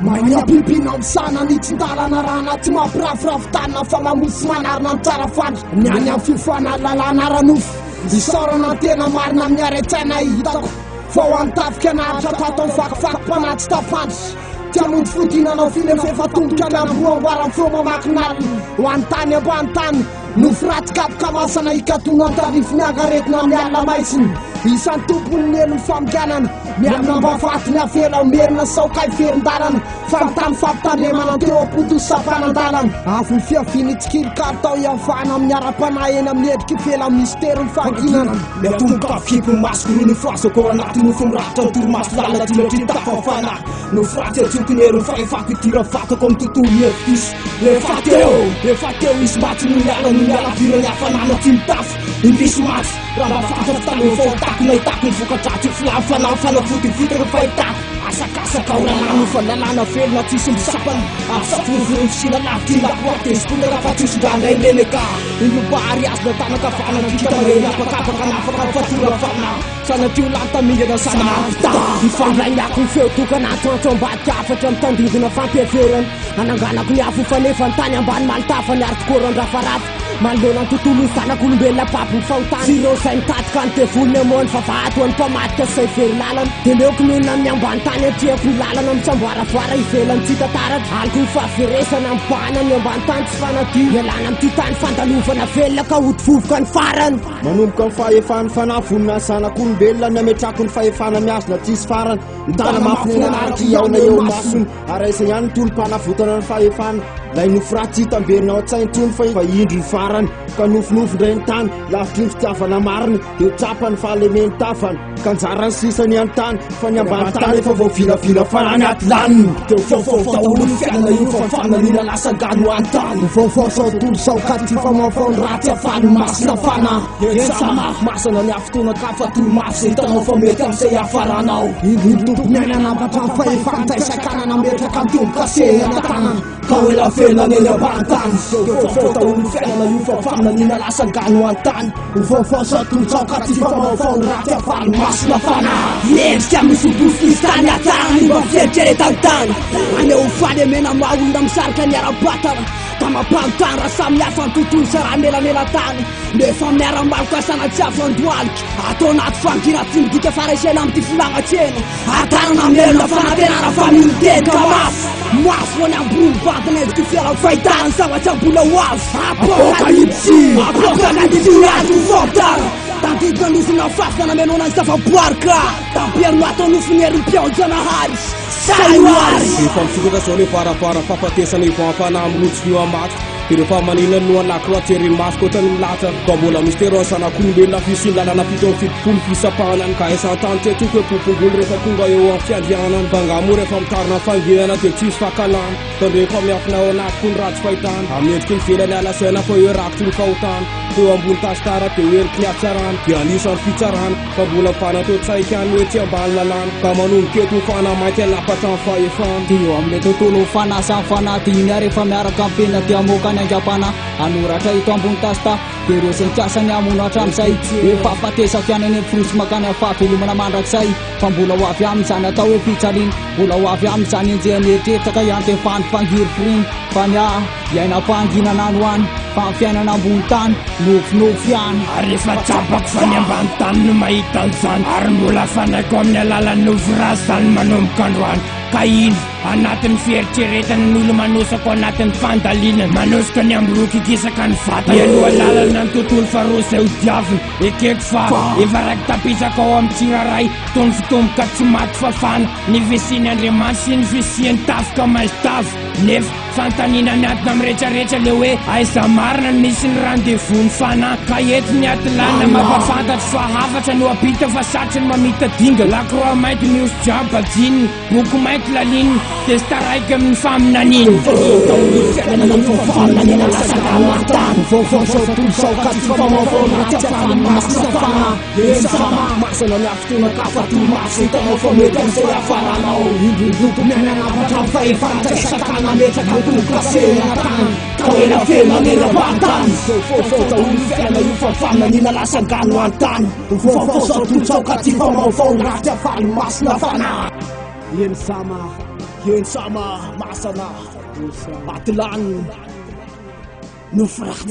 Maina pimpinao sana ny tsindalana rana tsy mampiraforafotana fa mamosy manarina ny tsara fandry niany amin'ny fifana lalàna ranofo isaorana tena marina amin'ny aretsaina hitako fa ho antafika anaritra tatao vakivakim-panatsy tafandry tiamondy fodinanao filefa tomboka ny ambroamboarany feo mamakinalina ho antany ambany-tany nofiratikapikamasana ikatona antarifony agaretina amin'ny alina maisiny isan'ny tompony ny elony famiganana miamina mbafatiny afela merina saokay ferin-dalana famitany fampitandremana teo apoto sapanandalana afony fiafiny tsikirikary tao iafahana amin'ny ara-panahy eny amin'ny endriky fela mistero ny fankinana miatomboka fiky masoko ny foasako anaty nofo miratra toromaso lala tilatry tafafana nofiratsy atsokony erony fahefako itira fatako amin'ny tontolo hevitisy rehefa teo isy matsy noniala virany hafanana tsy mitafo indrisy matsy raha mba fantatry taloha fahotako nahitako ny vokadratsy filafana fotivitaka fahitako asakasaka ao lalàna fa lalàna velona tsisy misapana asaforoforo fisina lavitry lakoatesipondra fa tsisondrandray meneka ilobahary azy natanaka fanana kitareny apakapaka nafaka fatorafana sanatrio lantamingana sanavita ifandrainako ny feo tokana atoantro ambadika afatra mitandingina fampiaverana ananganako ny afo fanefa ny tany ambany malitafa ny aritokoran-drafarafa manolona ny tontolony zanak'olombelona papy ny fahotany sireo zay nitatika ny tevolony amony fa vahatoany mpamadika say very lalana de leoko nonona amin'ny ambany tany atriako ny lalana mitsamboaravoara ivelany tsitataratra aliko ny fahaveresana mibahana ny ambany tany tsy fanadio ialana amity tany fandalovana velona ka hodivovoka ny farany manomboka ny fahefany fanavonina zanak'olombelona nametrako ny fahefana miazona tsisy farany mitana mafy ny anaraka iaona eo masony ary aisa ihany ny tolom-panavotana ny fahefana lay nofiratsy hitamberina ao an-tsaintrony fa indro ny farany ka nofinofo ndray ny tany lavitry ny fitiavana mariny eo tsapany fahalemeny tafany ka anjarany sisany an-tany fa ny ambany tany efa voavilavila farany aty laniny teo faofaotaholo ny fiainana io fafananina lasa gano an-tany faofaosatolo saokaty famafaony ratsy afany masina fana ensamafy masana ny afotona ka fa tolomasy zay hitanao fa mety amin'izay afaranao indrotompony ainanambatra ny fahefanta isan-kanana metraka mitomboka sehatana ka oela felana eny ambany-tany faofaotaholo ny fiainana io fafananina lasa gano an-tany faofaosatolo-tsaokaty famafaony ratsy afany masina fana endrika misodosy izy tany atany mba fieritreretany-tany aneo falemena maolona misarika ny ara-batana ka mampanontany raha samy hafa ny tontolo sa raha melamelan-tany nefa miara-maloka sanatsy afandoaliky atao anaty fangina tsy midika faraisena amity filagnatsena atanana melona fanatenana fa militedika mafo any ambony batana endriky fiarany fahitana ny zavatsy ambola ho azo apokalipsy azo fotana tandidina nosina fafina menona ny zavaboarika tampiano atao nofony erim-piaonjanahary saioary efa misokatra zao le farafara fafatesana ivampana amin'olotsy fio amaty de rehefa manina no anakiro atseriny masoko ohatrany milatra ka mbola mistero ny zanak'olombelona fisiny lalana fito amin'ny fitopolo fisapahanany ka isan-tany tsy atoko hoe pompongolo rehefa tonga eo amin'ny fiandrianany fangamo rehefa mitarina fanginana dia tsisy fakalana fa rehefa miafina ao anatiko ny ratsy fahitana amin'ny endriky ny velany alasaina fa eo rakitry ny fahotana teo ambony tasitara dia oeriky ny atsarana dia anisan'ny fitsarana fa mbola mpanateo tsaikany hoe tsy ambany lalàna ka manomboketo ny fanamaity anapatra ny fahefana dia eo amin'ilay tontolo fanasa fanadihina rehefa miaraka ampena dia amoka ny angapana anoratra ito ambony tasita dia ireo zay mikasany amono hatramin'izay efa afatesaka ihany any frosy makany afahavelomana mandrakizay fa mbola ho avy amin'izany atao hoe pitsariny mbola ho avy amin'izany enjehany eritreritaka ihany dia fany fangirifiriny fa ny iainam-pahanginana any hoany fa ny fiainana ambony tany nofinofy ihany ary efa tsapako fa ny ambany tany no mahita an'izany ary mbola fanaiko amin'ny alalan'ny novirazy zany manomboka androany ka ino anatin'ny fieritreretany n'olo manosako anatin'ny fandaliana manosika ny amboroky ikisaka ny vata aloha lalana ny tontolo faroa zay ho diavina ekeko fa efa raiky tapisaka ao amin'ny tsiraray tony fitomboka tsy maty fafana ny visiany andriamanitra sy ny visiany tafika maitavy nefa fantanina ny antona mirehetrarehetra le hoe aiza marina ny misy ny rendez-vous ny fana ka ety ny atilana mampafantatry fa hafatra no apita fa satry ny mamita dinga lakroa mainty miosy jiamba jininy boky mainty lalininy testa raiky amin'ny faminaniny masana ny afotona ka fa tolomaso hitanao fa mety amin'izay afaranao indrindroto miananapatra ny fahefanta isakana metraka tomboka sehatany ka ela velona nera-bantany faofaotaholo fiaina io fafananina lasa gano an-tany faofaosatolotsaoka ty famaofao ratsy afaly masina fana eny sama Yun sama masana Atulan Nufrat